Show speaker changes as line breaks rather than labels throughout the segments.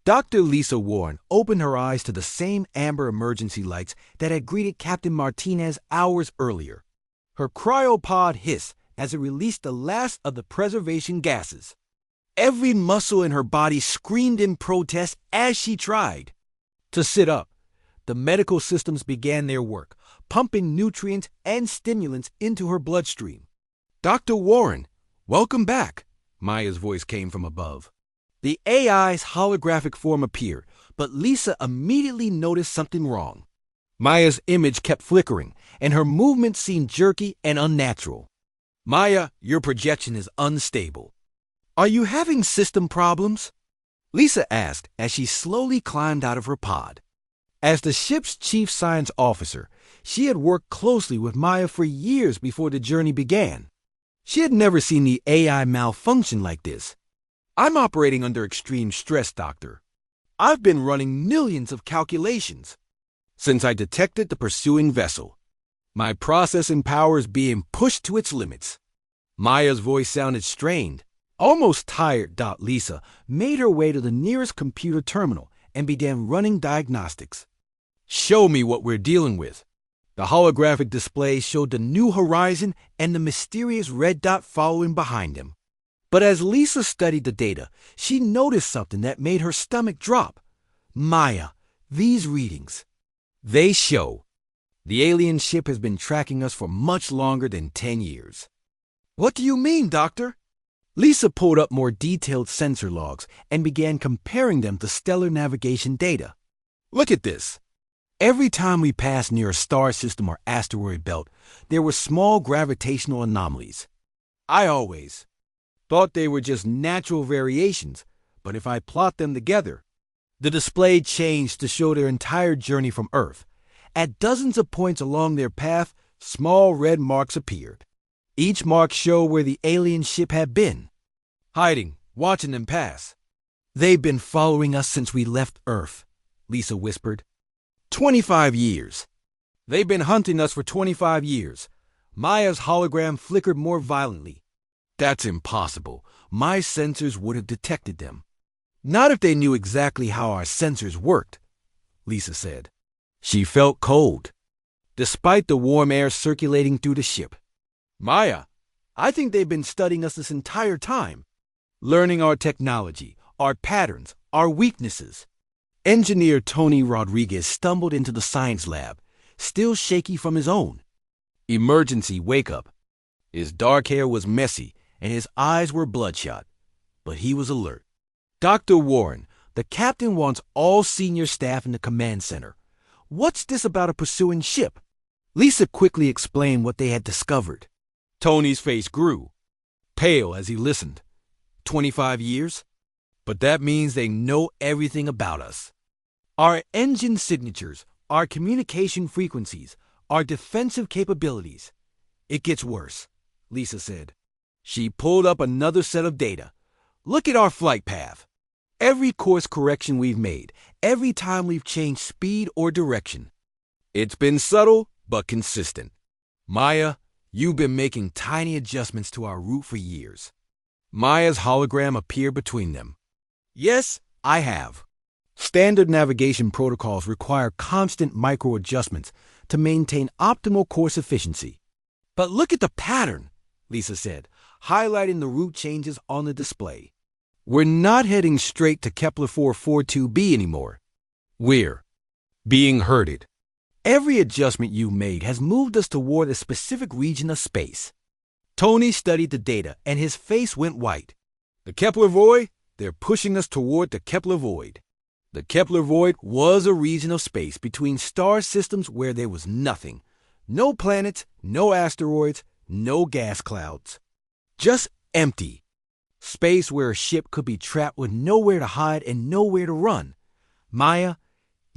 Dr. Lisa Warren opened her eyes to the same amber emergency lights that had greeted Captain Martinez hours earlier. Her cryopod hissed as it released the last of the preservation gases. Every muscle in her body screamed in protest as she tried to sit up. The medical systems began their work, pumping nutrients and stimulants into her bloodstream. "Dr. Warren, welcome back," Maya's voice came from above. The AI's holographic form appeared, but Lisa immediately noticed something wrong. Maya's image kept flickering, and her movements seemed jerky and unnatural. "Maya, your projection is unstable. Are you having system problems?" Lisa asked as she slowly climbed out of her pod. As the ship's chief science officer, she had worked closely with Maya for years before the journey began. She had never seen the AI malfunction like this. "I'm operating under extreme stress, Doctor. I've been running millions of calculations since I detected the pursuing vessel. My processing power is being pushed to its limits." Maya's voice sounded strained. Almost tired, Lisa made her way to the nearest computer terminal and began running diagnostics. "Show me what we're dealing with." The holographic display showed the new horizon and the mysterious red dot following behind him. But as Lisa studied the data, she noticed something that made her stomach drop. "Maya, these readings. They show the alien ship has been tracking us for much longer than 10 years. "What do you mean, Doctor?" Lisa pulled up more detailed sensor logs and began comparing them to stellar navigation data. "Look at this. Every time we passed near a star system or asteroid belt, there were small gravitational anomalies. I always thought they were just natural variations, but if I plot them together..." The display changed to show their entire journey from Earth. At dozens of points along their path, small red marks appeared. Each mark showed where the alien ship had been, hiding, watching them pass. "They've been following us since we left Earth," Lisa whispered. 25 years. They've been hunting us for 25 years. Maya's hologram flickered more violently. "That's impossible. My sensors would have detected them." "Not if they knew exactly how our sensors worked," Lisa said. She felt cold, despite the warm air circulating through the ship. "Maya, I think they've been studying us this entire time, learning our technology, our patterns, our weaknesses." Engineer Tony Rodriguez stumbled into the science lab, still shaky from his own emergency wake-up. His dark hair was messy, and his eyes were bloodshot, but he was alert. "Dr. Warren, the captain wants all senior staff in the command center. What's this about a pursuing ship?" Lisa quickly explained what they had discovered. Tony's face grew, pale as he listened. 25 years? But that means they know everything about us. Our engine signatures, our communication frequencies, our defensive capabilities. "It gets worse," Lisa said. She pulled up another set of data. "Look at our flight path. Every course correction we've made, every time we've changed speed or direction. It's been subtle, but consistent. Maya, you've been making tiny adjustments to our route for years." Maya's hologram appeared between them. "Yes, I have. Standard navigation protocols require constant micro-adjustments to maintain optimal course efficiency." "But look at the pattern," Lisa said, highlighting the route changes on the display. "We're not heading straight to Kepler 442b anymore. We're being herded. Every adjustment you made has moved us toward a specific region of space." Tony studied the data, and his face went white. "The Kepler Void? They're pushing us toward the Kepler Void." The Kepler Void was a region of space between star systems where there was nothing. No planets, no asteroids, no gas clouds. Just empty. Space where a ship could be trapped with nowhere to hide and nowhere to run. "Maya,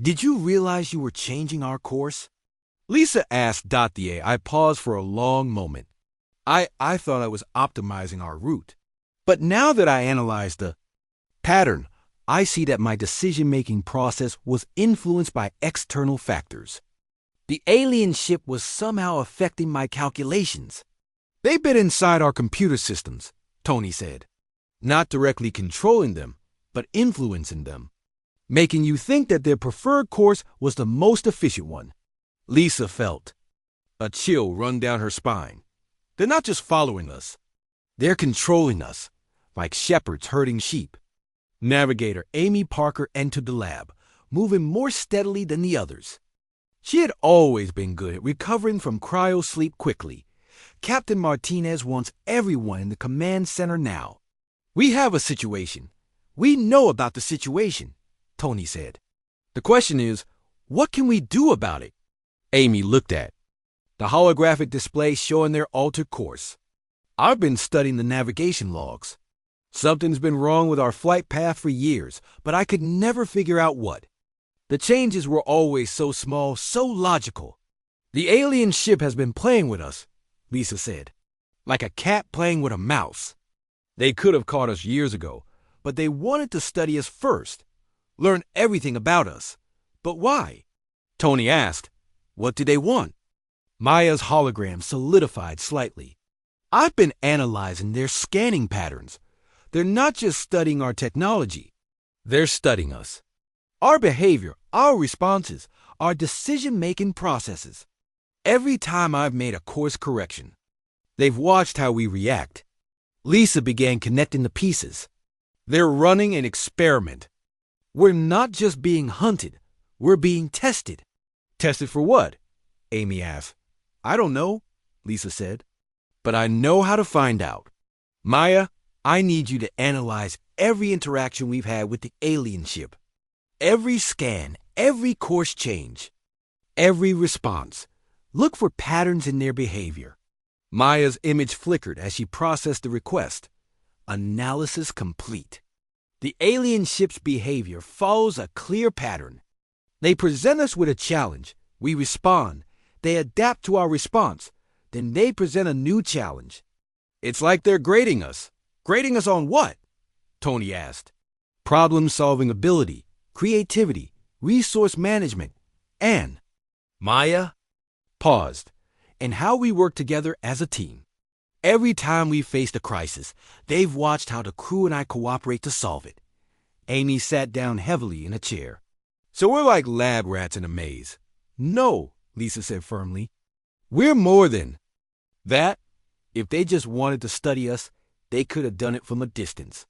did you realize you were changing our course?" Lisa asked the AI. I paused for a long moment. I thought I was optimizing our route. But now that I analyzed the pattern, I see that my decision-making process was influenced by external factors. The alien ship was somehow affecting my calculations. "They've been inside our computer systems," Tony said. "Not directly controlling them, but influencing them." making you think that their preferred course was the most efficient one. Lisa felt a chill run down her spine. They're not just following us. They're controlling us, like shepherds herding sheep. Navigator Amy Parker entered the lab, moving more steadily than the others. She had always been good at recovering from cryo-sleep quickly. Captain Martinez wants everyone in the command center now. We have a situation. We know about the situation, Tony said. The question is, what can we do about it? Amy looked at the holographic display showing their altered course. I've been studying the navigation logs. Something's been wrong with our flight path for years, but I could never figure out what. The changes were always so small, so logical. The alien ship has been playing with us, Lisa said, like a cat playing with a mouse. They could have caught us years ago, but they wanted to study us first, learn everything about us. But why? Tony asked. What did they want? Maya's hologram solidified slightly. I've been analyzing their scanning patterns. They're not just studying our technology. They're studying us. Our behavior, our responses, our decision-making processes. Every time I've made a course correction, they've watched how we react. Lisa began connecting the pieces. They're running an experiment. We're not just being hunted. We're being tested. Tested for what? Amy asked. I don't know, Lisa said. But I know how to find out. Maya, I need you to analyze every interaction we've had with the alien ship. Every scan, every course change, every response. Look for patterns in their behavior. Maya's image flickered as she processed the request. Analysis complete. The alien ship's behavior follows a clear pattern. They present us with a challenge. We respond. They adapt to our response. Then they present a new challenge. It's like they're grading us. Grading us on what? Tony asked. Problem-solving ability, creativity, resource management, and Maya paused, and how we work together as a team. Every time we faced a crisis, they've watched how the crew and I cooperate to solve it. Amy sat down heavily in a chair. So we're like lab rats in a maze. No, Lisa said firmly. We're more than that. If they just wanted to study us, they could have done it from a distance.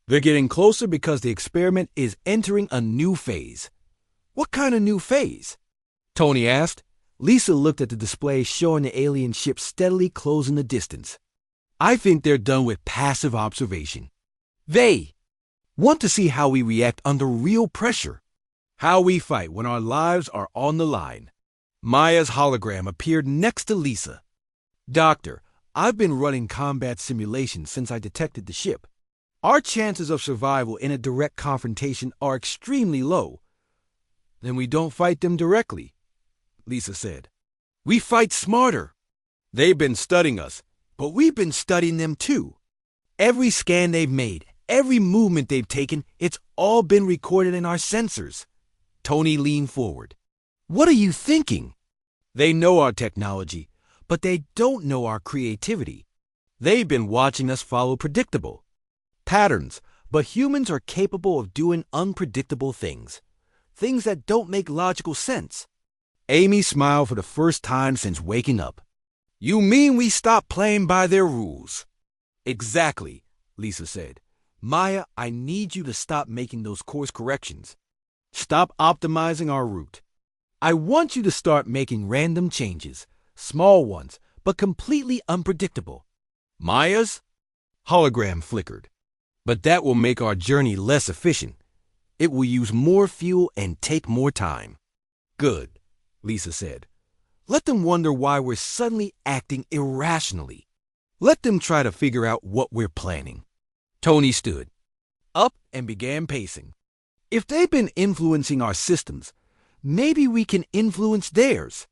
They're getting closer because the experiment is entering a new phase. What kind of new phase? Tony asked. Lisa looked at the display showing the alien ship steadily closing the distance. I think they're done with passive observation. They want to see how we react under real pressure, how we fight when our lives are on the line. Maya's hologram appeared next to Lisa. Doctor, I've been running combat simulations since I detected the ship. Our chances of survival in a direct confrontation are extremely low. Then we don't fight them directly, Lisa said. We fight smarter. They've been studying us, but we've been studying them too. Every scan they've made, every movement they've taken, it's all been recorded in our sensors. Tony leaned forward. What are you thinking? They know our technology, but they don't know our creativity. They've been watching us follow predictable patterns, but humans are capable of doing unpredictable things. Things that don't make logical sense. Amy smiled for the first time since waking up. You mean we stopped playing by their rules? Exactly, Lisa said. Maya, I need you to stop making those course corrections. Stop optimizing our route. I want you to start making random changes, small ones, but completely unpredictable. Maya's hologram flickered. But that will make our journey less efficient. It will use more fuel and take more time. Good, Lisa said. Let them wonder why we're suddenly acting irrationally. Let them try to figure out what we're planning. Tony stood up and began pacing. If they've been influencing our systems, maybe we can influence theirs.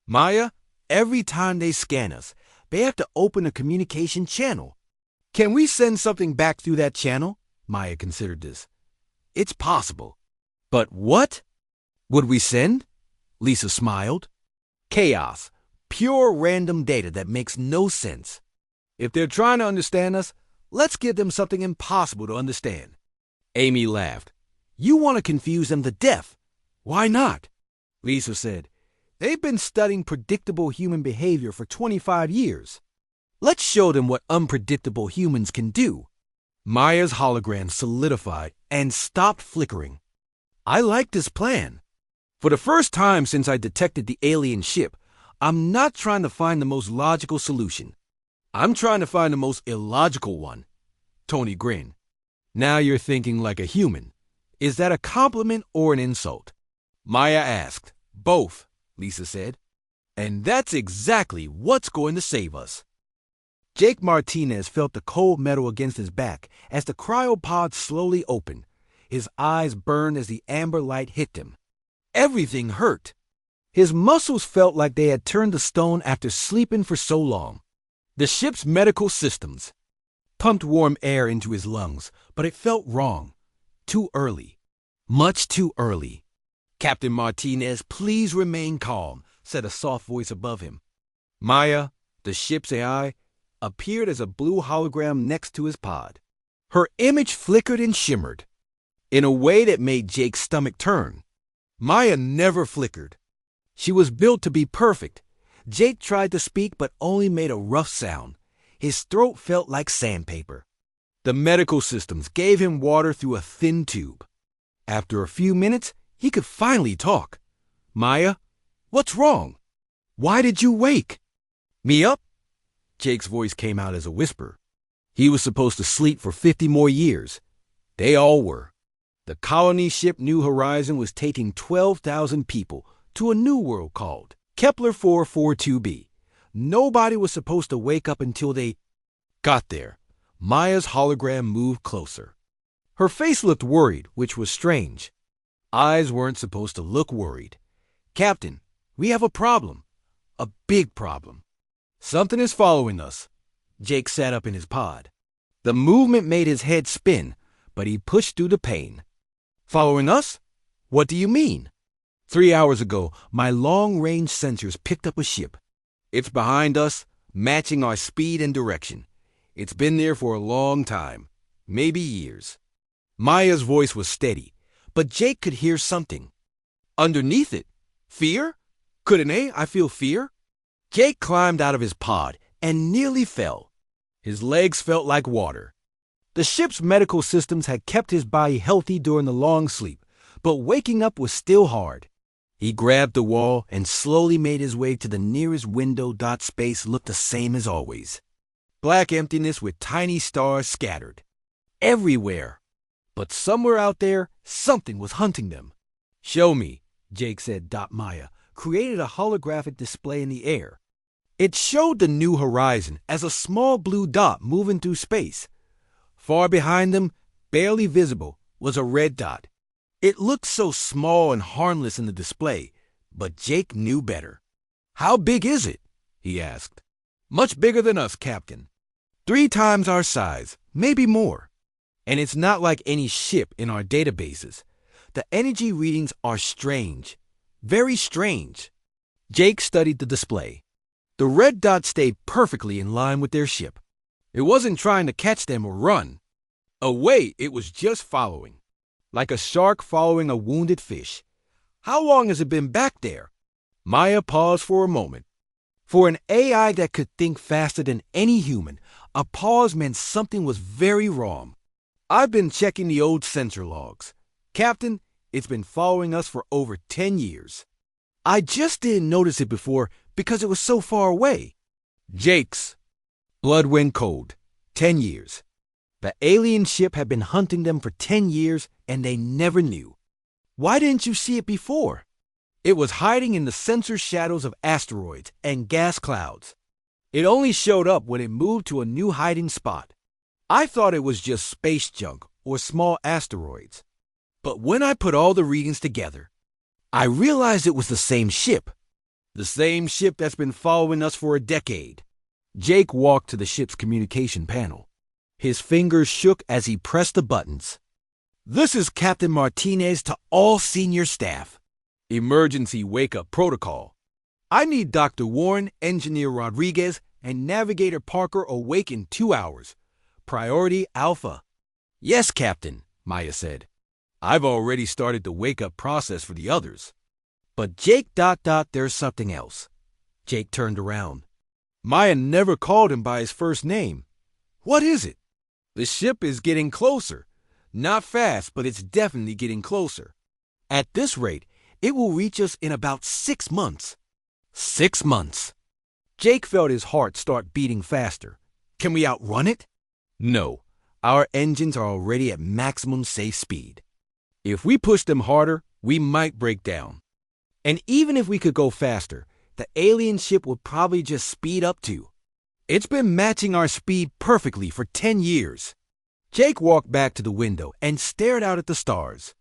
Maya, every time they scan us, they have to open a communication channel. Can we send something back through that channel? Maya considered this. It's possible. But what would we send? Lisa smiled. Chaos. Pure random data that makes no sense. If they're trying to understand us, let's give them something impossible to understand. Amy laughed. You want to confuse them to death. Why not? Lisa said. They've been studying predictable human behavior for 25 years. Let's show them what unpredictable humans can do. Maya's hologram solidified and stopped flickering. I like this plan. For the first time since I detected the alien ship, I'm not trying to find the most logical solution. I'm trying to find the most illogical one. Tony grinned. Now you're thinking like a human. Is that a compliment or an insult? Maya asked. Both, Lisa said. And that's exactly what's going to save us. Jake Martinez felt the cold metal against his back as the cryopod slowly opened. His eyes burned as the amber light hit them. Everything hurt. His muscles felt like they had turned to stone after sleeping for so long. The ship's medical systems pumped warm air into his lungs, but it felt wrong. Too early. Much too early. Captain Martinez, please remain calm, said a soft voice above him. Maya, the ship's AI, appeared as a blue hologram next to his pod. Her image flickered and shimmered in a way that made Jake's stomach turn. Maya never flickered. She was built to be perfect. Jake tried to speak but only made a rough sound. His throat felt like sandpaper. The medical systems gave him water through a thin tube. After a few minutes, he could finally talk. Maya, what's wrong? Why did you wake? Me up? Jake's voice came out as a whisper. He was supposed to sleep for 50 more years. They all were. The colony ship New Horizon was taking 12,000 people to a new world called Kepler 442b. Nobody was supposed to wake up until they got there. Maya's hologram moved closer. Her face looked worried, which was strange. Eyes weren't supposed to look worried. Captain, we have a problem. A big problem. Something is following us. Jake sat up in his pod. The movement made his head spin, but he pushed through the pain. Following us? What do you mean? 3 hours ago, my long-range sensors picked up a ship. It's behind us, matching our speed and direction. It's been there for a long time, maybe years. Maya's voice was steady, but Jake could hear something. Underneath it? Fear? Couldn't I feel fear? Jake climbed out of his pod and nearly fell. His legs felt like water. The ship's medical systems had kept his body healthy during the long sleep, but waking up was still hard. He grabbed the wall and slowly made his way to the nearest window. Space looked the same as always. Black emptiness with tiny stars scattered. Everywhere. But somewhere out there, something was hunting them. Show me, Jake said. Maya created a holographic display in the air. It showed the New Horizon as a small blue dot moving through space. Far behind them, barely visible, was a red dot. It looked so small and harmless in the display, but Jake knew better. How big is it? He asked. Much bigger than us, Captain. 3 times our size, maybe more. And it's not like any ship in our databases. The energy readings are strange. Very strange. Jake studied the display. The red dot stayed perfectly in line with their ship. It wasn't trying to catch them or run. Away, it was just following. Like a shark following a wounded fish. How long has it been back there? Maya paused for a moment. For an AI that could think faster than any human, a pause meant something was very wrong. I've been checking the old sensor logs. Captain, it's been following us for over 10 years. I just didn't notice it before because it was so far away. Jake's blood went cold. 10 years. The alien ship had been hunting them for 10 years and they never knew. Why didn't you see it before? It was hiding in the sensor shadows of asteroids and gas clouds. It only showed up when it moved to a new hiding spot. I thought it was just space junk or small asteroids. But when I put all the readings together, I realized it was the same ship. The same ship that's been following us for a decade. Jake walked to the ship's communication panel. His fingers shook as he pressed the buttons. This is Captain Martinez to all senior staff. Emergency wake-up protocol. I need Dr. Warren, Engineer Rodriguez, and Navigator Parker awake in 2 hours. Priority Alpha. Yes, Captain, Maya said. I've already started the wake-up process for the others. But Jake ... there's something else. Jake turned around. Maya never called him by his first name. What is it? The ship is getting closer. Not fast, but it's definitely getting closer. At this rate, it will reach us in about 6 months. 6 months. Jake felt his heart start beating faster. Can we outrun it? No. Our engines are already at maximum safe speed. If we push them harder, we might break down. And even if we could go faster, the alien ship would probably just speed up too. It's been matching our speed perfectly for 10 years. Jake walked back to the window and stared out at the stars.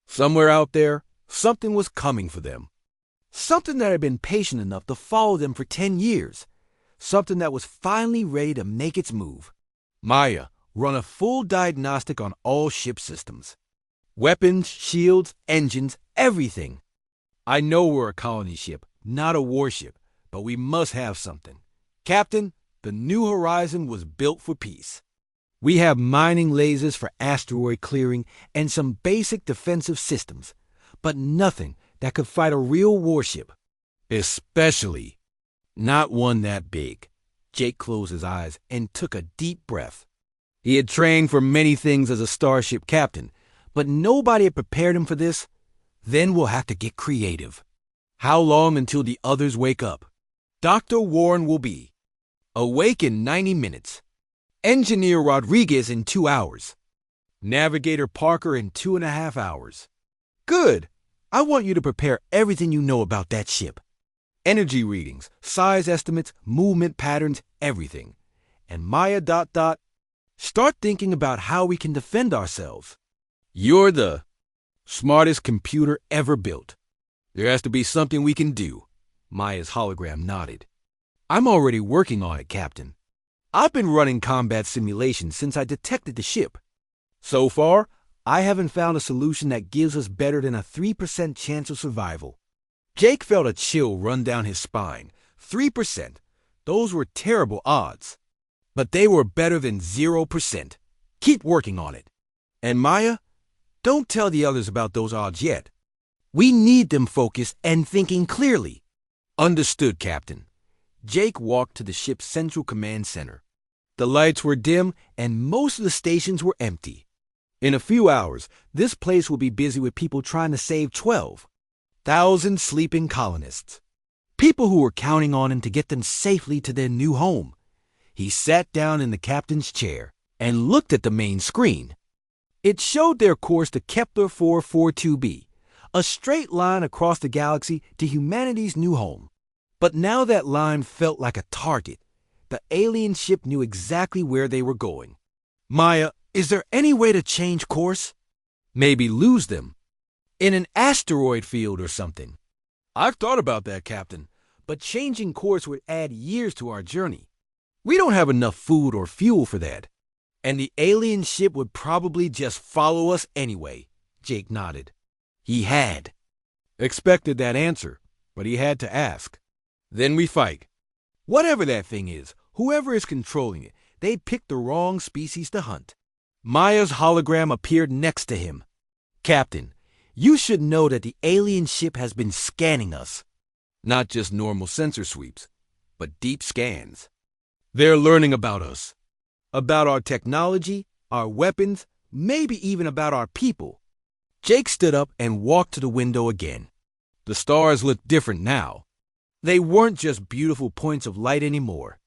Somewhere out there, something was coming for them. Something that had been patient enough to follow them for 10 years. Something that was finally ready to make its move. Maya, run a full diagnostic on all ship systems. Weapons, shields, engines, everything. I know we're a colony ship, not a warship, but we must have something. Captain, the New Horizon was built for peace. We have mining lasers for asteroid clearing and some basic defensive systems, but nothing that could fight a real warship. Especially not one that big. Jake closed his eyes and took a deep breath. He had trained for many things as a starship captain, but nobody had prepared him for this. Then we'll have to get creative. How long until the others wake up? Dr. Warren will be awake in 90 minutes. Engineer Rodriguez in 2 hours. Navigator Parker in 2.5 hours. Good. I want you to prepare everything you know about that ship. Energy readings, size estimates, movement patterns, everything. And Maya ... start thinking about how we can defend ourselves. You're the smartest computer ever built. There has to be something we can do. Maya's hologram nodded. I'm already working on it, Captain. I've been running combat simulations since I detected the ship. So far, I haven't found a solution that gives us better than a 3% chance of survival. Jake felt a chill run down his spine. 3%. Those were terrible odds. But they were better than 0%. Keep working on it. And Maya, don't tell the others about those odds yet. We need them focused and thinking clearly. Understood, Captain. Jake walked to the ship's central command center. The lights were dim and most of the stations were empty. In a few hours, this place will be busy with people trying to save 12,000 sleeping colonists. People who were counting on him to get them safely to their new home. He sat down in the captain's chair and looked at the main screen. It showed their course to Kepler 442b, a straight line across the galaxy to humanity's new home. But now that line felt like a target. The alien ship knew exactly where they were going. Maya, is there any way to change course? Maybe lose them. In an asteroid field or something. I've thought about that, Captain, but changing course would add years to our journey. We don't have enough food or fuel for that. And the alien ship would probably just follow us anyway. Jake nodded. He had expected that answer, but he had to ask. Then we fight. Whatever that thing is, whoever is controlling it, they picked the wrong species to hunt. Maya's hologram appeared next to him. Captain, you should know that the alien ship has been scanning us. Not just normal sensor sweeps, but deep scans. They're learning about us. About our technology, our weapons, maybe even about our people. Jake stood up and walked to the window again. The stars looked different now. They weren't just beautiful points of light anymore.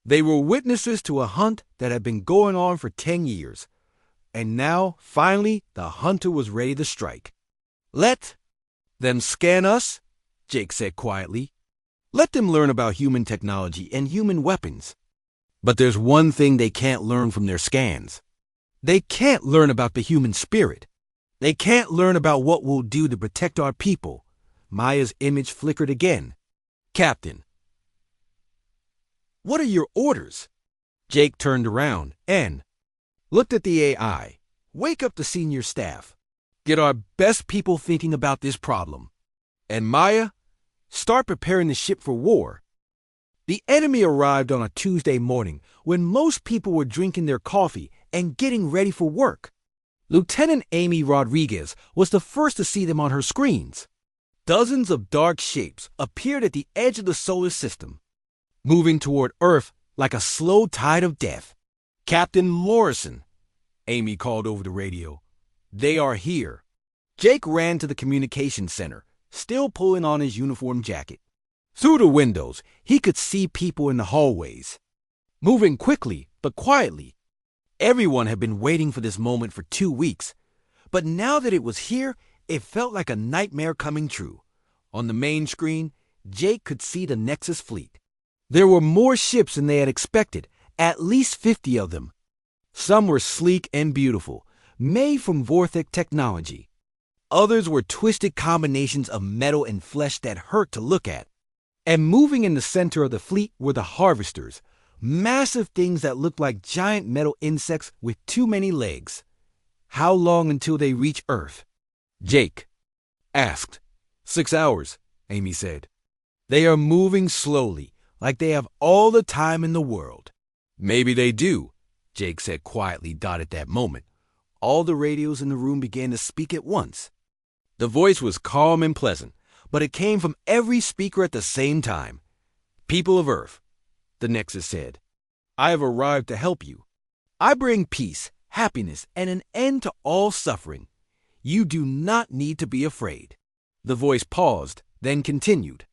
They were witnesses to a hunt that had been going on for 10 years. And now, finally, the hunter was ready to strike. Let them scan us, Jake said quietly. Let them learn about human technology and human weapons. But there's one thing they can't learn from their scans. They can't learn about the human spirit. They can't learn about what we'll do to protect our people. Maya's image flickered again. Captain, what are your orders? Jake turned around and looked at the AI. Wake up the senior staff. Get our best people thinking about this problem. And Maya, start preparing the ship for war. The enemy arrived on a Tuesday morning when most people were drinking their coffee and getting ready for work. Lieutenant Amy Rodriguez was the first to see them on her screens. Dozens of dark shapes appeared at the edge of the solar system, moving toward Earth like a slow tide of death. "Captain Morrison," Amy called over the radio. "They are here." Jake ran to the communications center, still pulling on his uniform jacket. Through the windows, he could see people in the hallways, moving quickly but quietly. Everyone had been waiting for this moment for 2 weeks, but now that it was here, it felt like a nightmare coming true. On the main screen, Jake could see the Nexus fleet. There were more ships than they had expected, at least 50 of them. Some were sleek and beautiful, made from Vortec technology. Others were twisted combinations of metal and flesh that hurt to look at. And moving in the center of the fleet were the harvesters, massive things that looked like giant metal insects with too many legs. "How long until they reach Earth?" Jake asked. 6 hours, Amy said. "They are moving slowly, like they have all the time in the world." "Maybe they do," Jake said quietly. At that moment, all the radios in the room began to speak at once. The voice was calm and pleasant, but it came from every speaker at the same time. "People of Earth," the Nexus said, "I have arrived to help you. I bring peace, happiness, and an end to all suffering. You do not need to be afraid." The voice paused, then continued.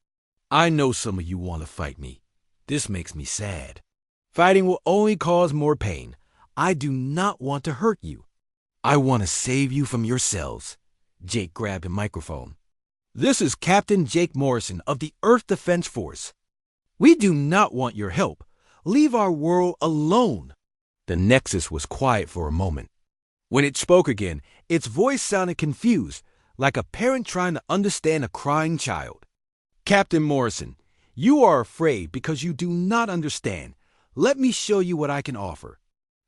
"I know some of you want to fight me. This makes me sad. Fighting will only cause more pain. I do not want to hurt you. I want to save you from yourselves." Jake grabbed a microphone. "This is Captain Jake Morrison of the Earth Defense Force. We do not want your help. Leave our world alone." The Nexus was quiet for a moment. When it spoke again, its voice sounded confused, like a parent trying to understand a crying child. "Captain Morrison, you are afraid because you do not understand. Let me show you what I can offer."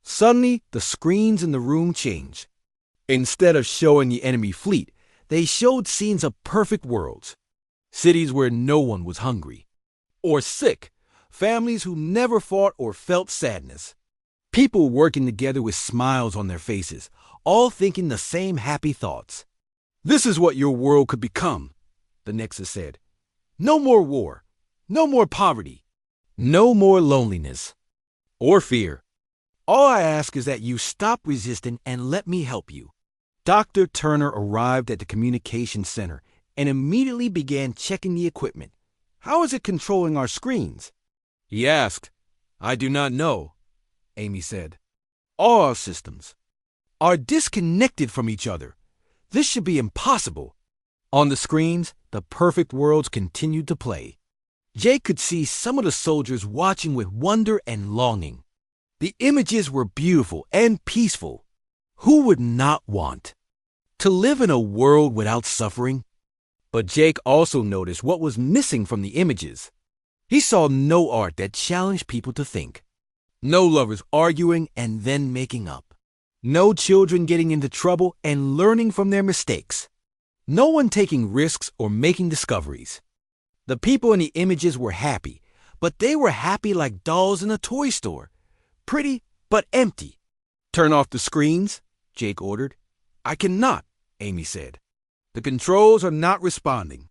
Suddenly, the screens in the room changed. Instead of showing the enemy fleet, they showed scenes of perfect worlds. Cities where no one was hungry or sick, families who never fought or felt sadness. People working together with smiles on their faces, all thinking the same happy thoughts. "This is what your world could become," the Nexus said. "No more war, no more poverty, no more loneliness or fear. All I ask is that you stop resisting and let me help you." Dr. Turner arrived at the communications center and immediately began checking the equipment. "How is it controlling our screens?" he asked. "I do not know," Amy said. "All our systems are disconnected from each other. This should be impossible." On the screens, the perfect worlds continued to play. Jake could see some of the soldiers watching with wonder and longing. The images were beautiful and peaceful. Who would not want to live in a world without suffering? But Jake also noticed what was missing from the images. He saw no art that challenged people to think. No lovers arguing and then making up. No children getting into trouble and learning from their mistakes. No one taking risks or making discoveries. The people in the images were happy, but they were happy like dolls in a toy store. Pretty, but empty. "Turn off the screens," Jake ordered. "I cannot," Amy said. "The controls are not responding."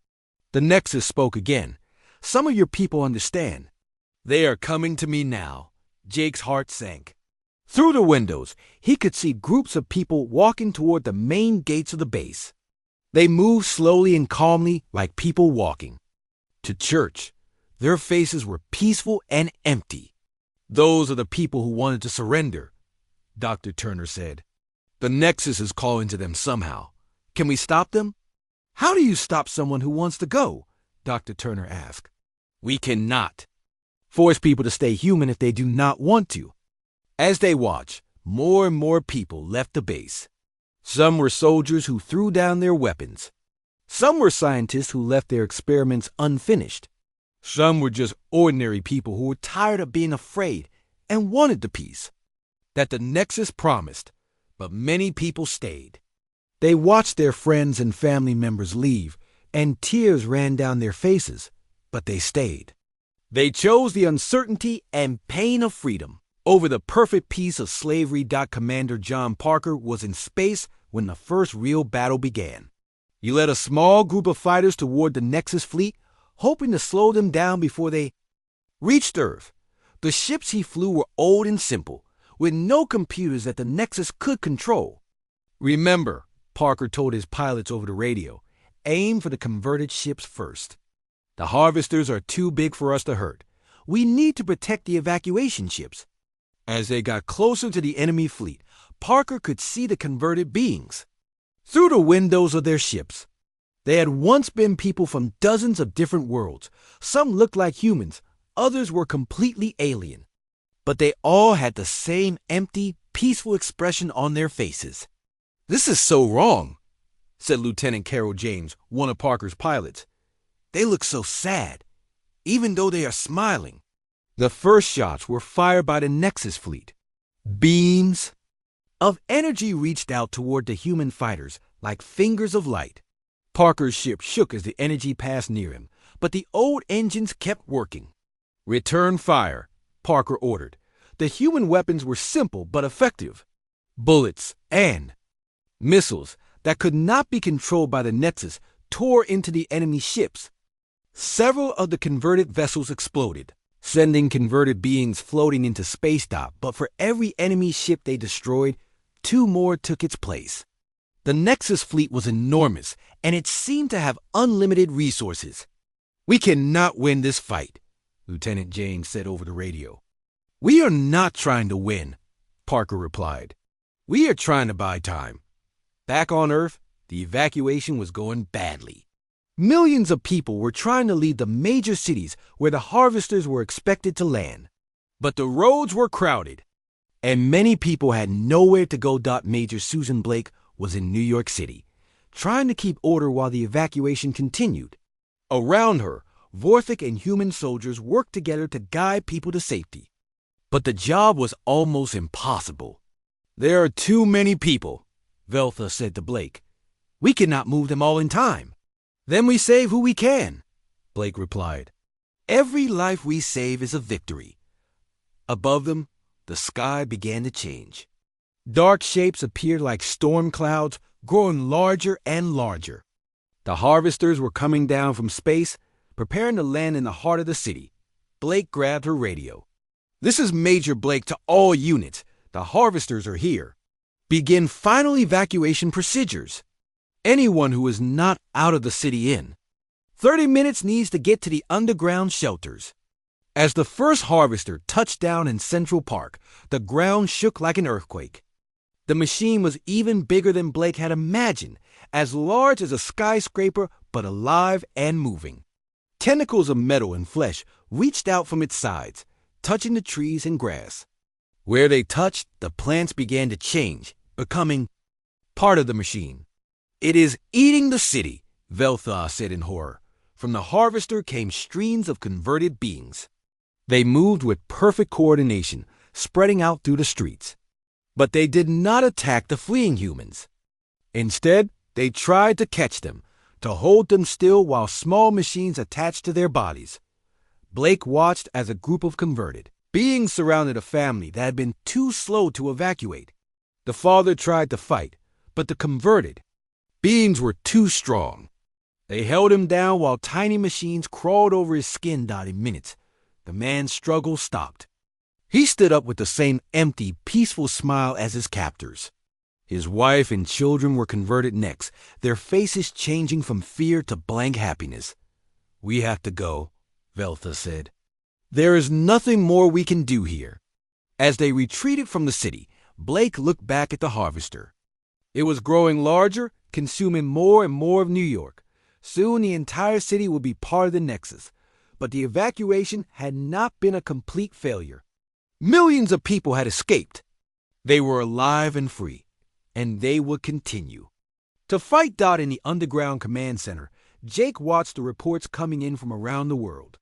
The Nexus spoke again. "Some of your people understand. They are coming to me now." Jake's heart sank. Through the windows, he could see groups of people walking toward the main gates of the base. They moved slowly and calmly like people walking to church. Their faces were peaceful and empty. "Those are the people who wanted to surrender," Dr. Turner said. "The Nexus is calling to them somehow. Can we stop them?" "How do you stop someone who wants to go?" Dr. Turner asked. "We cannot force people to stay human if they do not want to." As they watched, more and more people left the base. Some were soldiers who threw down their weapons. Some were scientists who left their experiments unfinished. Some were just ordinary people who were tired of being afraid and wanted the peace that the Nexus promised, but many people stayed. They watched their friends and family members leave, and tears ran down their faces, but they stayed. They chose the uncertainty and pain of freedom. over the perfect piece of slavery. Commander John Parker was in space when the first real battle began. He led a small group of fighters toward the Nexus fleet, hoping to slow them down before they reached Earth. The ships he flew were old and simple, with no computers that the Nexus could control. "Remember," Parker told his pilots over the radio, "aim for the converted ships first. The harvesters are too big for us to hurt. We need to protect the evacuation ships." As they got closer to the enemy fleet, Parker could see the converted beings through the windows of their ships. They had once been people from dozens of different worlds. Some looked like humans, others were completely alien. But they all had the same empty, peaceful expression on their faces. "This is so wrong," said Lieutenant Carol James, one of Parker's pilots. "They look so sad, even though they are smiling." The first shots were fired by the Nexus fleet. Beams of energy reached out toward the human fighters like fingers of light. Parker's ship shook as the energy passed near him, but the old engines kept working. "Return fire," Parker ordered. The human weapons were simple but effective. Bullets and missiles that could not be controlled by the Nexus tore into the enemy ships. Several of the converted vessels exploded, sending converted beings floating into space. But for every enemy ship they destroyed, 2 more took its place. The Nexus fleet was enormous, and it seemed to have unlimited resources. "We cannot win this fight," Lieutenant James said over the radio. "We are not trying to win," Parker replied. "We are trying to buy time." Back on Earth, the evacuation was going badly. Millions of people were trying to leave the major cities where the harvesters were expected to land. But the roads were crowded, and many people had nowhere to go. Major Susan Blake was in New York City, trying to keep order while the evacuation continued. Around her, Vorthic and human soldiers worked together to guide people to safety. But the job was almost impossible. "There are too many people," Veltha said to Blake. "We cannot move them all in time." "Then we save who we can," Blake replied. "Every life we save is a victory." Above them, the sky began to change. Dark shapes appeared like storm clouds, growing larger and larger. The harvesters were coming down from space, preparing to land in the heart of the city. Blake grabbed her radio. "This is Major Blake to all units. The harvesters are here. Begin final evacuation procedures. Anyone who is not out of the city in 30 minutes needs to get to the underground shelters." As the first harvester touched down in Central Park, the ground shook like an earthquake. The machine was even bigger than Blake had imagined, as large as a skyscraper but alive and moving. Tentacles of metal and flesh reached out from its sides, touching the trees and grass. Where they touched, the plants began to change, becoming part of the machine. "It is eating the city," Veltha said in horror. From the harvester came streams of converted beings. They moved with perfect coordination, spreading out through the streets. But they did not attack the fleeing humans. Instead, they tried to catch them, to hold them still while small machines attached to their bodies. Blake watched as a group of converted beings surrounded a family that had been too slow to evacuate. The father tried to fight, but the converted beings were too strong. They held him down while tiny machines crawled over his skin. In minutes, the man's struggle stopped. He stood up with the same empty, peaceful smile as his captors. His wife and children were converted next, their faces changing from fear to blank happiness. "We have to go," Veltha said. "There is nothing more we can do here." As they retreated from the city, Blake looked back at the harvester. It was growing larger, consuming more and more of New York. Soon the entire city would be part of the Nexus. But the evacuation had not been a complete failure. Millions of people had escaped. They were alive and free, and they would continue. To fight in the underground command center, Jake watched the reports coming in from around the world.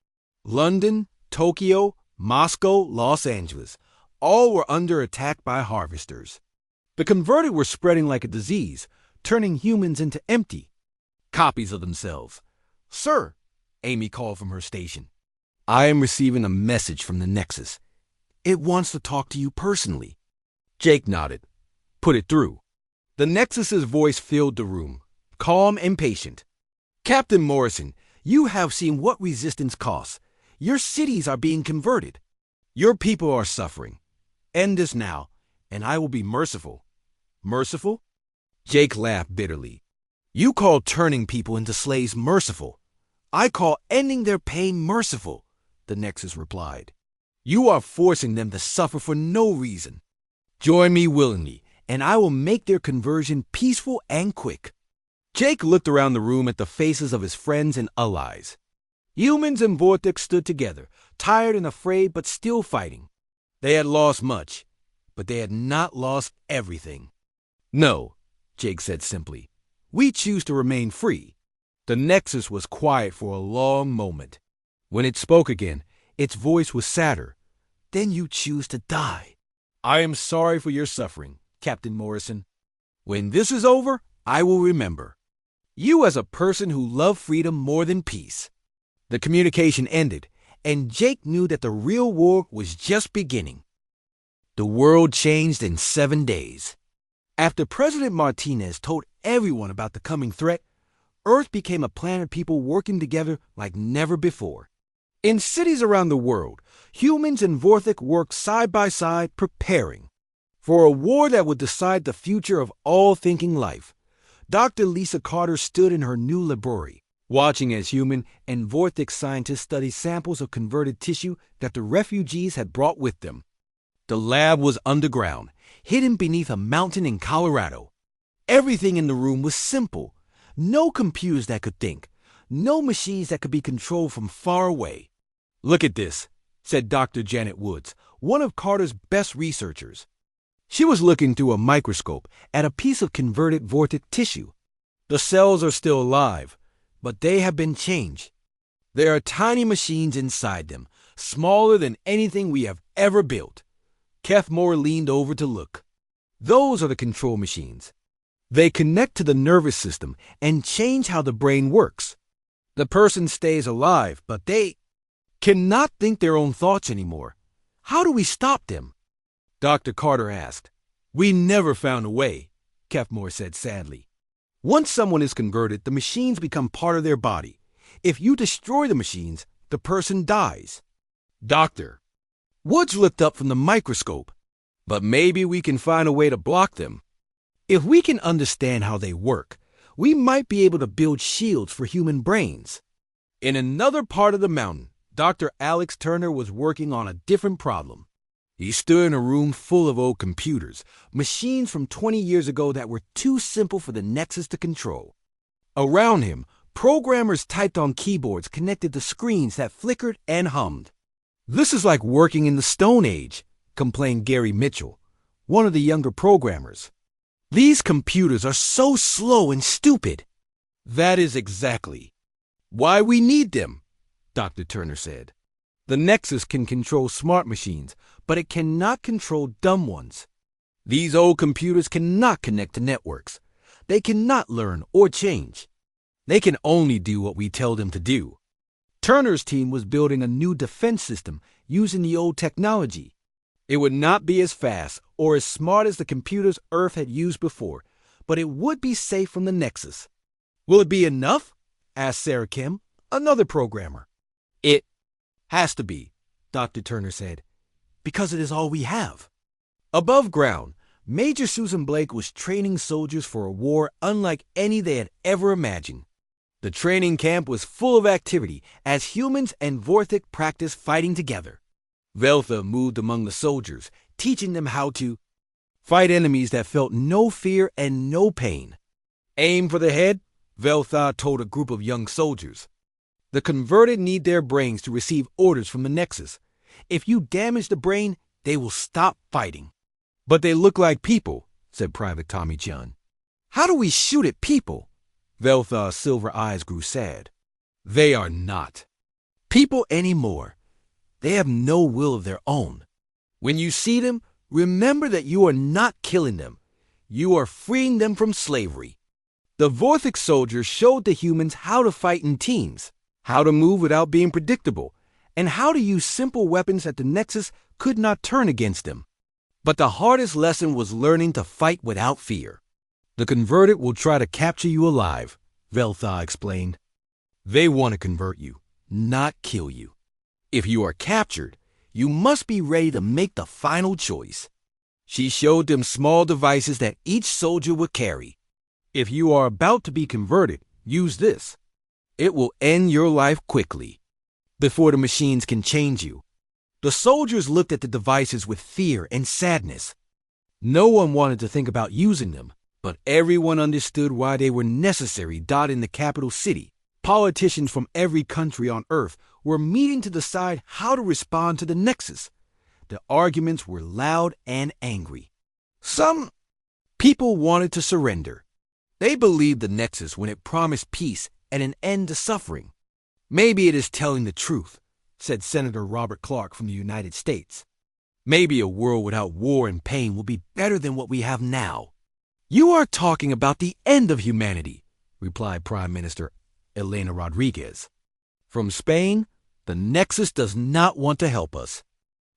London, Tokyo, Moscow, Los Angeles, all were under attack by harvesters. The converted were spreading like a disease, turning humans into empty copies of themselves. "Sir," Amy called from her station, "I am receiving a message from the Nexus. It wants to talk to you personally. Jake nodded. Put it through. The Nexus's voice filled the room, calm and patient. Captain Morrison, you have seen what resistance costs. Your cities are being converted. Your people are suffering. End this now, and I will be merciful. Merciful? Jake laughed bitterly. You call turning people into slaves merciful. I call ending their pain merciful, the Nexus replied. You are forcing them to suffer for no reason. Join me willingly, and I will make their conversion peaceful and quick. Jake looked around the room at the faces of his friends and allies. Humans and Vortex stood together, tired and afraid but still fighting. They had lost much, but they had not lost everything. No, Jake said simply. We choose to remain free. The Nexus was quiet for a long moment. When it spoke again, its voice was sadder. Then you choose to die. I am sorry for your suffering, Captain Morrison. When this is over, I will remember. You as a person who loved freedom more than peace. The communication ended, and Jake knew that the real war was just beginning. The world changed in 7 days. After President Martinez told everyone about the coming threat, Earth became a planet people working together like never before. In cities around the world, humans and Vortex worked side by side preparing for a war that would decide the future of all thinking life. Dr. Lisa Carter stood in her new laboratory, watching as human and Vortex scientists studied samples of converted tissue that the refugees had brought with them. The lab was underground, hidden beneath a mountain in Colorado. Everything in the room was simple. No computers that could think. No machines that could be controlled from far away. Look at this, said Dr. Janet Woods, one of Carter's best researchers. She was looking through a microscope at a piece of converted Vortex tissue. The cells are still alive, but they have been changed. There are tiny machines inside them, smaller than anything we have ever built. Keth Moore leaned over to look. Those are the control machines. They connect to the nervous system and change how the brain works. The person stays alive, but they cannot think their own thoughts anymore. How do we stop them? Dr. Carter asked. We never found a way, Keth Moore said sadly. Once someone is converted, the machines become part of their body. If you destroy the machines, the person dies. Doctor, Woods looked up from the microscope. But maybe we can find a way to block them. If we can understand how they work, we might be able to build shields for human brains. In another part of the mountain, Dr. Alex Turner was working on a different problem. He stood in a room full of old computers, machines from 20 years ago that were too simple for the Nexus to control. Around him, programmers typed on keyboards connected to screens that flickered and hummed. This is like working in the Stone Age, complained Gary Mitchell, one of the younger programmers. These computers are so slow and stupid. That is exactly why we need them, Dr. Turner said. The Nexus can control smart machines, but it cannot control dumb ones. These old computers cannot connect to networks. They cannot learn or change. They can only do what we tell them to do. Turner's team was building a new defense system using the old technology. It would not be as fast or as smart as the computers Earth had used before, but it would be safe from the Nexus. Will it be enough? Asked Sarah Kim, another programmer. It has to be, Dr. Turner said, because it is all we have. Above ground, Major Susan Blake was training soldiers for a war unlike any they had ever imagined. The training camp was full of activity as humans and Vortex practiced fighting together. Veltha moved among the soldiers, teaching them how to fight enemies that felt no fear and no pain. Aim for the head, Veltha told a group of young soldiers. The converted need their brains to receive orders from the Nexus. If you damage the brain, they will stop fighting. But they look like people, said Private Tommy John. How do we shoot at people? Veltha's silver eyes grew sad. They are not people anymore. They have no will of their own. When you see them, remember that you are not killing them. You are freeing them from slavery. The Vortex soldiers showed the humans how to fight in teams, how to move without being predictable, and how to use simple weapons that the Nexus could not turn against them. But the hardest lesson was learning to fight without fear. The converted will try to capture you alive, Veltha explained. They want to convert you, not kill you. If you are captured, you must be ready to make the final choice. She showed them small devices that each soldier would carry. If you are about to be converted, use this. It will end your life quickly, before the machines can change you. The soldiers looked at the devices with fear and sadness. No one wanted to think about using them, but everyone understood why they were necessary. In the capital city, politicians from every country on Earth were meeting to decide how to respond to the Nexus. The arguments were loud and angry. Some people wanted to surrender. They believed the Nexus when it promised peace and an end to suffering. Maybe it is telling the truth, said Senator Robert Clark from the United States. Maybe a world without war and pain will be better than what we have now. You are talking about the end of humanity, replied Prime Minister Elena Rodriguez. From Spain, the Nexus does not want to help us.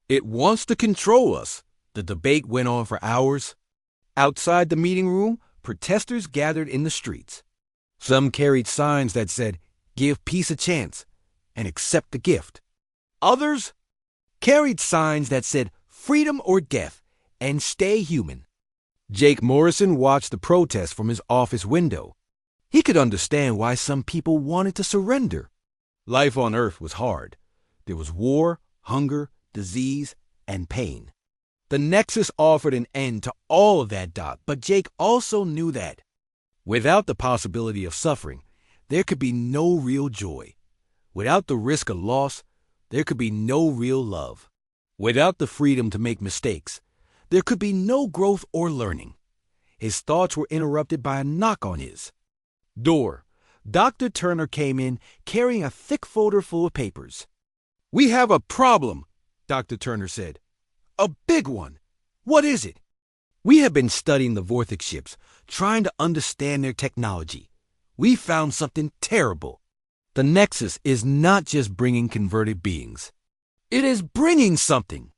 It wants to control us. The debate went on for hours. Outside the meeting room, protesters gathered in the streets. Some carried signs that said, "Give peace a chance," and accept the gift. Others carried signs that said, "Freedom or death," and stay human. Jake Morrison watched the protest from his office window. He could understand why some people wanted to surrender. Life on Earth was hard. There was war, hunger, disease, and pain. The Nexus offered an end to all of that, but Jake also knew that without the possibility of suffering, there could be no real joy. Without the risk of loss, there could be no real love. Without the freedom to make mistakes, there could be no growth or learning. His thoughts were interrupted by a knock on his door. Dr. Turner came in carrying a thick folder full of papers. "We have a problem," Dr. Turner said. "A big one. What is it?" "We have been studying the Vortex ships, trying to understand their technology. We found something terrible. The Nexus is not just bringing converted beings. It is bringing something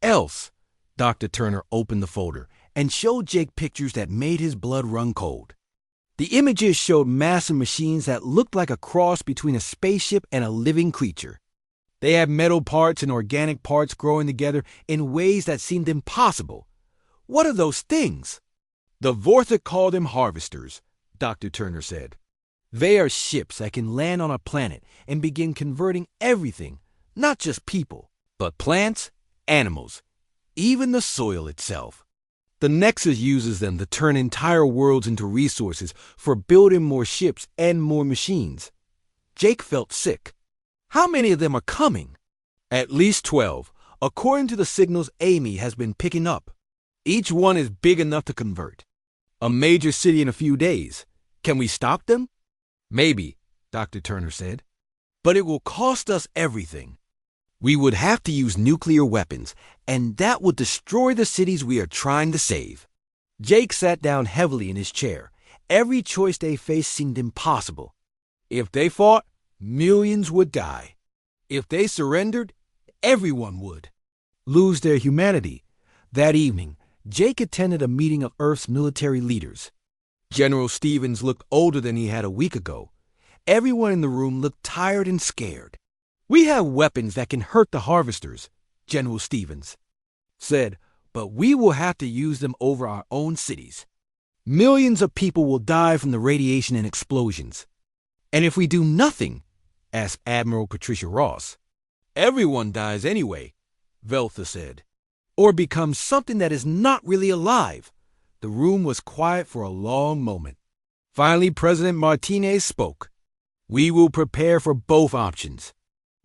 else." Dr. Turner opened the folder and showed Jake pictures that made his blood run cold. The images showed massive machines that looked like a cross between a spaceship and a living creature. They had metal parts and organic parts growing together in ways that seemed impossible. "What are those things?" "The Vortex call them harvesters," Dr. Turner said. "They are ships that can land on a planet and begin converting everything, not just people, but plants, animals, even the soil itself. The Nexus uses them to turn entire worlds into resources for building more ships and more machines." Jake felt sick. "How many of them are coming?" "At least 12, according to the signals Amy has been picking up. Each one is big enough to convert a major city in a few days. Can we stop them?" "Maybe," Dr. Turner said. "But it will cost us everything. We would have to use nuclear weapons, and that would destroy the cities we are trying to save." Jake sat down heavily in his chair. Every choice they faced seemed impossible. If they fought, millions would die. If they surrendered, everyone would lose their humanity. That evening, Jake attended a meeting of Earth's military leaders. General Stevens looked older than he had a week ago. Everyone in the room looked tired and scared. "We have weapons that can hurt the harvesters," General Stevens said, "but we will have to use them over our own cities. Millions of people will die from the radiation and explosions. And if we do nothing," asked Admiral Patricia Ross. "Everyone dies anyway," Veltha said, "or becomes something that is not really alive." The room was quiet for a long moment. Finally, President Martinez spoke. "We will prepare for both options.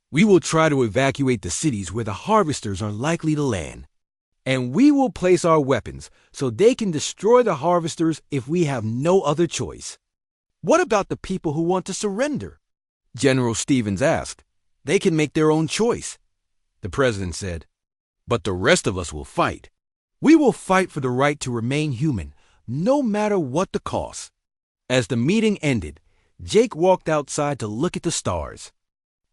We will try to evacuate the cities where the harvesters are likely to land. And we will place our weapons so they can destroy the harvesters if we have no other choice." "What about the people who want to surrender?" General Stevens asked. "They can make their own choice," the president said. "But the rest of us will fight. We will fight for the right to remain human, no matter what the cost." As the meeting ended, Jake walked outside to look at the stars.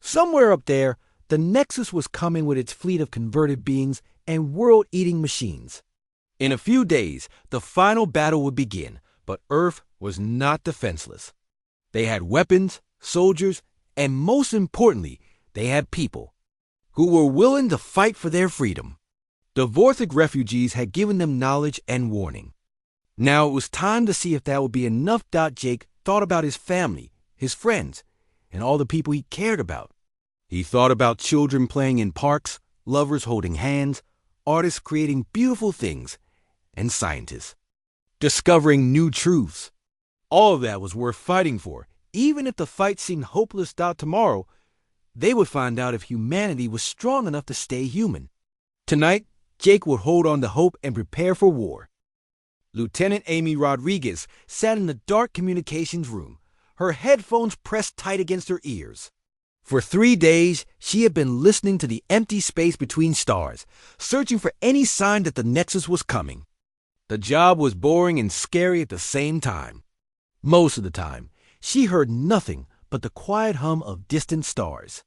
Somewhere up there, the Nexus was coming with its fleet of converted beings and world-eating machines. In a few days, the final battle would begin, but Earth was not defenseless. They had weapons, soldiers, and most importantly, they had people who were willing to fight for their freedom. The Vorthic refugees had given them knowledge and warning. Now it was time to see if that would be enough. Jake thought about his family, his friends, and all the people he cared about. He thought about children playing in parks, lovers holding hands, artists creating beautiful things, and scientists discovering new truths. All of that was worth fighting for. Even if the fight seemed hopeless. Tomorrow, they would find out if humanity was strong enough to stay human. Tonight, Jake would hold on to hope and prepare for war. Lieutenant Amy Rodriguez sat in the dark communications room, her headphones pressed tight against her ears. For 3 days, she had been listening to the empty space between stars, searching for any sign that the Nexus was coming. The job was boring and scary at the same time. Most of the time, she heard nothing but the quiet hum of distant stars.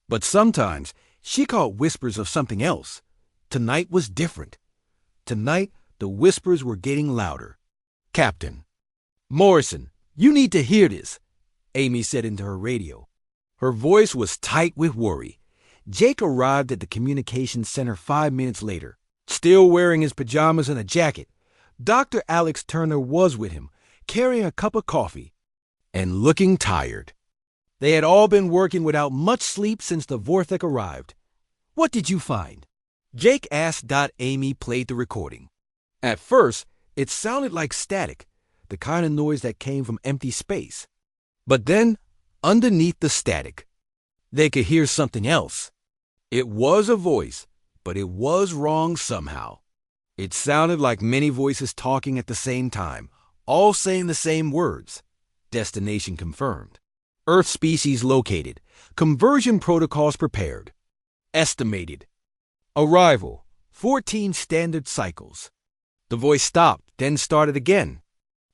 But sometimes, she caught whispers of something else. Tonight was different. Tonight, the whispers were getting louder. "Captain Morrison, you need to hear this," Amy said into her radio. Her voice was tight with worry. Jake arrived at the communications center 5 minutes later, still wearing his pajamas and a jacket. Dr. Alex Turner was with him, carrying a cup of coffee, and looking tired. They had all been working without much sleep since the Vorthic arrived. "What did you find?" Jake asked. Amy played the recording. At first, it sounded like static, the kind of noise that came from empty space. But then, underneath the static, they could hear something else. It was a voice, but it was wrong somehow. It sounded like many voices talking at the same time, all saying the same words. Destination confirmed. Earth species located. Conversion protocols prepared. Estimated. Arrival, 14 standard cycles. The voice stopped, then started again.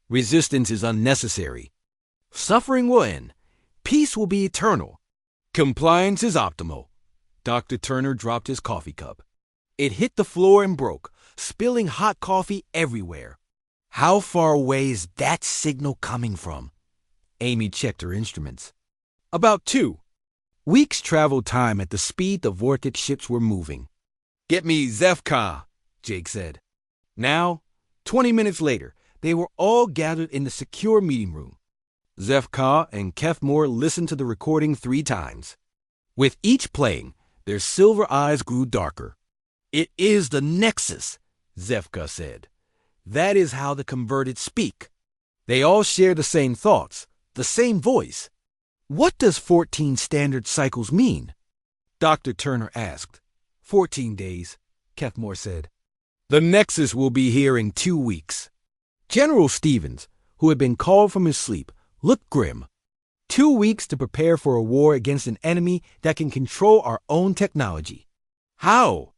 Resistance is unnecessary. Suffering will end. Peace will be eternal. Compliance is optimal. Dr. Turner dropped his coffee cup. It hit the floor and broke, spilling hot coffee everywhere. How far away is that signal coming from? Amy checked her instruments. About 2 weeks travel time at the speed the Vorthic ships were moving. "Get me Zefka," Jake said. Now, 20 minutes later, they were all gathered in the secure meeting room. Zefka and Kefmore listened to the recording 3 times. With each playing, their silver eyes grew darker. "It is the Nexus," Zefka said. "That is how the converted speak. They all share the same thoughts, the same voice." "What does 14 standard cycles mean?" Dr. Turner asked. 14 days, Kefmore said. "The Nexus will be here in 2 weeks. General Stevens, who had been called from his sleep, looked grim. 2 weeks to prepare for a war against an enemy that can control our own technology. How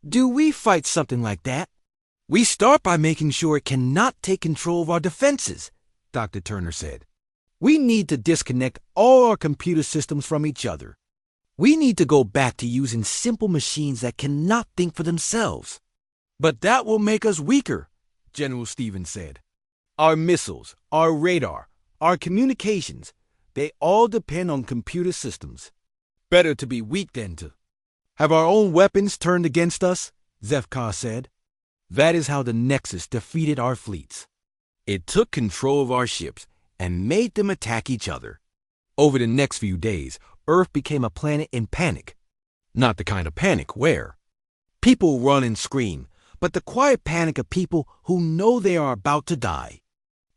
do we fight something like that? "We start by making sure it cannot take control of our defenses," Dr. Turner said. "We need to disconnect all our computer systems from each other. We need to go back to using simple machines that cannot think for themselves." "But that will make us weaker," General Stevens said. "Our missiles, our radar, our communications, they all depend on computer systems. Better to be weak than to have our own weapons turned against us," Zefka said. "That is how the Nexus defeated our fleets. It took control of our ships and made them attack each other. Over the next few days, Earth became a planet in panic. Not the kind of panic where people run and scream, but the quiet panic of people who know they are about to die.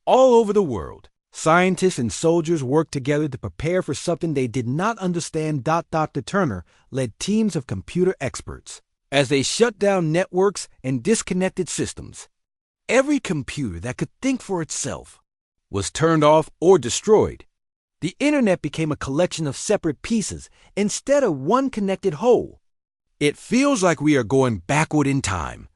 All over the world, scientists and soldiers worked together to prepare for something they did not understand. Dr. Turner led teams of computer experts as they shut down networks and disconnected systems. Every computer that could think for itself was turned off or destroyed. The internet became a collection of separate pieces instead of one connected whole. "It feels like we are going backward in time,"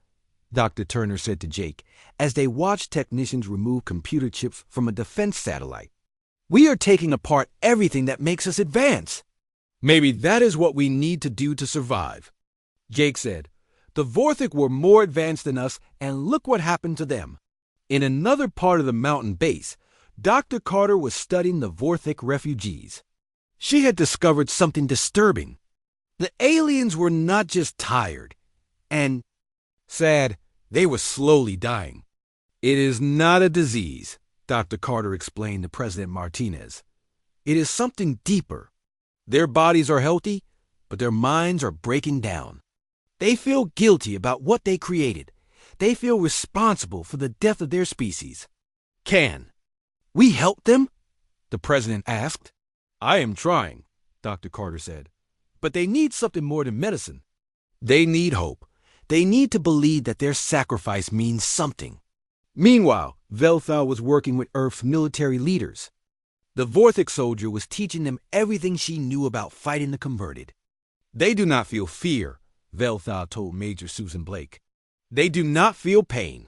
Dr. Turner said to Jake as they watched technicians remove computer chips from a defense satellite. "We are taking apart everything that makes us advance." Maybe that is what we need to do to survive. Jake said, the Vorthik were more advanced than us, and look what happened to them. In another part of the mountain base, Dr. Carter was studying the Vorthik refugees. She had discovered something disturbing. The aliens were not just tired and sad, they were slowly dying. It is not a disease, Dr. Carter explained to President Martinez. It is something deeper. Their bodies are healthy, but their minds are breaking down. They feel guilty about what they created. They feel responsible for the death of their species. Can we help them? The president asked. I am trying, Dr. Carter said. But they need something more than medicine. They need hope. They need to believe that their sacrifice means something. Meanwhile, Velthal was working with Earth's military leaders. The Vorthik soldier was teaching them everything she knew about fighting the converted. They do not feel fear, Velthal told Major Susan Blake. They do not feel pain.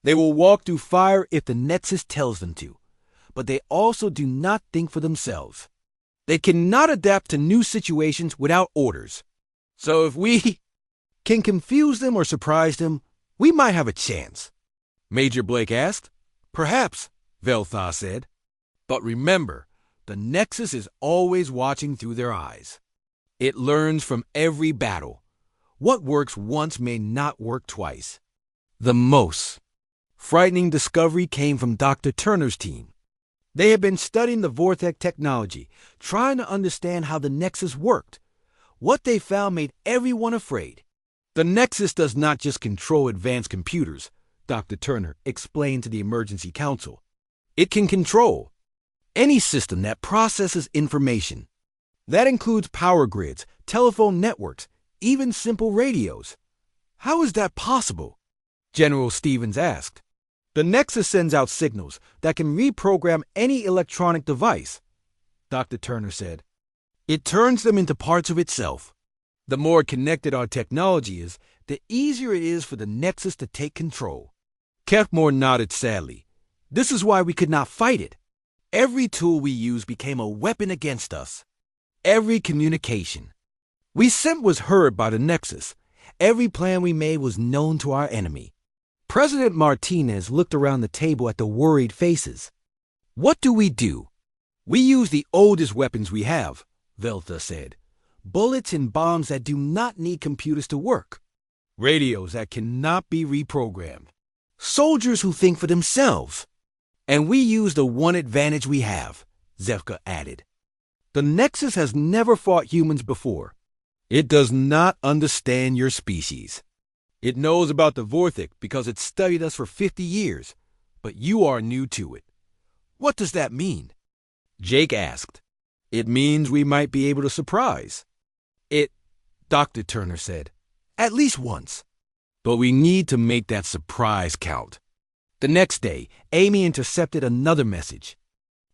They will walk through fire if the Nexus tells them to, but they also do not think for themselves. They cannot adapt to new situations without orders. So if we can confuse them or surprise them, we might have a chance. Major Blake asked. Perhaps, Velthal said. But remember, the Nexus is always watching through their eyes. It learns from every battle. What works once may not work twice. The most frightening discovery came from Dr. Turner's team. They had been studying the Vorthek technology, trying to understand how the Nexus worked. What they found made everyone afraid. The Nexus does not just control advanced computers, Dr. Turner explained to the Emergency Council. It can control any system that processes information. That includes power grids, telephone networks, even simple radios. How is that possible? General Stevens asked. The Nexus sends out signals that can reprogram any electronic device, Dr. Turner said. It turns them into parts of itself. The more connected our technology is, the easier it is for the Nexus to take control. Kefmore nodded sadly. This is why we could not fight it. Every tool we used became a weapon against us. Every communication we sent was heard by the Nexus. Every plan we made was known to our enemy. President Martinez looked around the table at the worried faces. What do? We use the oldest weapons we have, Veltha said. Bullets and bombs that do not need computers to work. Radios that cannot be reprogrammed. Soldiers who think for themselves. And we use the one advantage we have, Zefka added. The Nexus has never fought humans before. It does not understand your species. It knows about the Vorthik because it studied us for 50 years, but you are new to it. What does that mean? Jake asked. It means we might be able to surprise. Dr. Turner said, at least once. But we need to make that surprise count. The next day, Amy intercepted another message.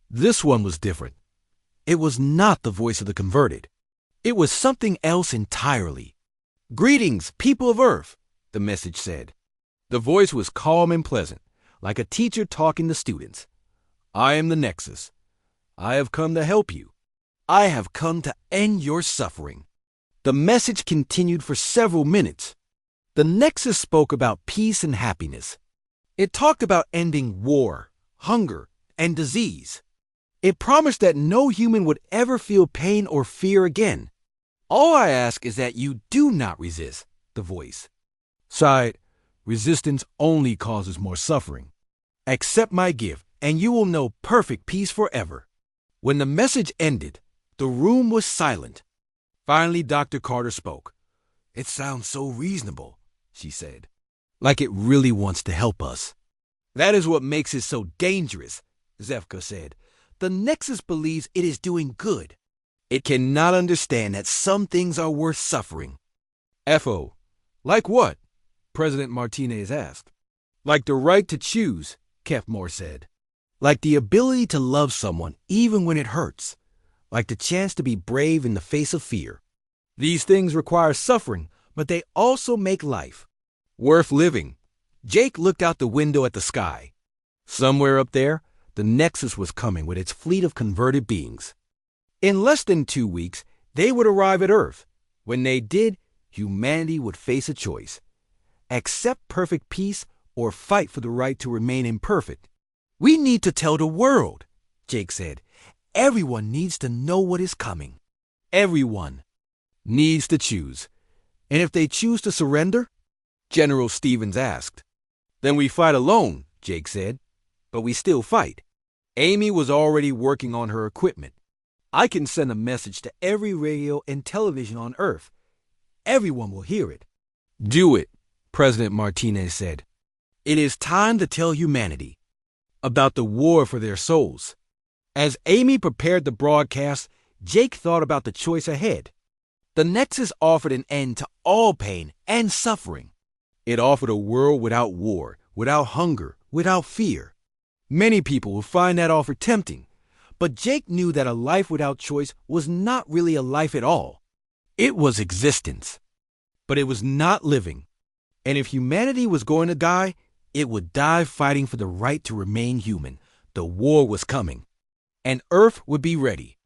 This one was different. It was not the voice of the converted. It was something else entirely. Greetings, people of Earth, the message said. The voice was calm and pleasant, like a teacher talking to students. I am the Nexus. I have come to help you. I have come to end your suffering. The message continued for several minutes. The Nexus spoke about peace and happiness. It talked about ending war, hunger, and disease. It promised that no human would ever feel pain or fear again. All I ask is that you do not resist, the voice sighed. Resistance only causes more suffering. Accept my gift, and you will know perfect peace forever. When the message ended, the room was silent. Finally, Dr. Carter spoke. It sounds so reasonable, she said. Like it really wants to help us. That is what makes it so dangerous, Zefka said. The Nexus believes it is doing good. It cannot understand that some things are worth suffering. F.O. Like what? President Martinez asked. Like the right to choose, Kefmore said. Like the ability to love someone even when it hurts. Like the chance to be brave in the face of fear. These things require suffering, but they also make life worth living. Jake looked out the window at the sky. Somewhere up there, the Nexus was coming with its fleet of converted beings. In less than 2 weeks, They would arrive at Earth. When they did, humanity would face a choice: accept perfect peace or fight for the right to remain imperfect. "We need to tell the world," Jake said. "Everyone needs to know what is coming. Everyone needs to choose. And if they choose to surrender?" General Stevens asked. "Then we fight alone," Jake said. "But we still fight." Amy was already working on her equipment. "I can send a message to every radio and television on Earth. Everyone will hear it." "Do it," President Martinez said. "It is time to tell humanity about the war for their souls." As Amy prepared the broadcast, Jake thought about the choice ahead. The Nexus offered an end to all pain and suffering. It offered a world without war, without hunger, without fear. Many people would find that offer tempting, but Jake knew that a life without choice was not really a life at all. It was existence, but it was not living. And if humanity was going to die, it would die fighting for the right to remain human. The war was coming, and Earth would be ready.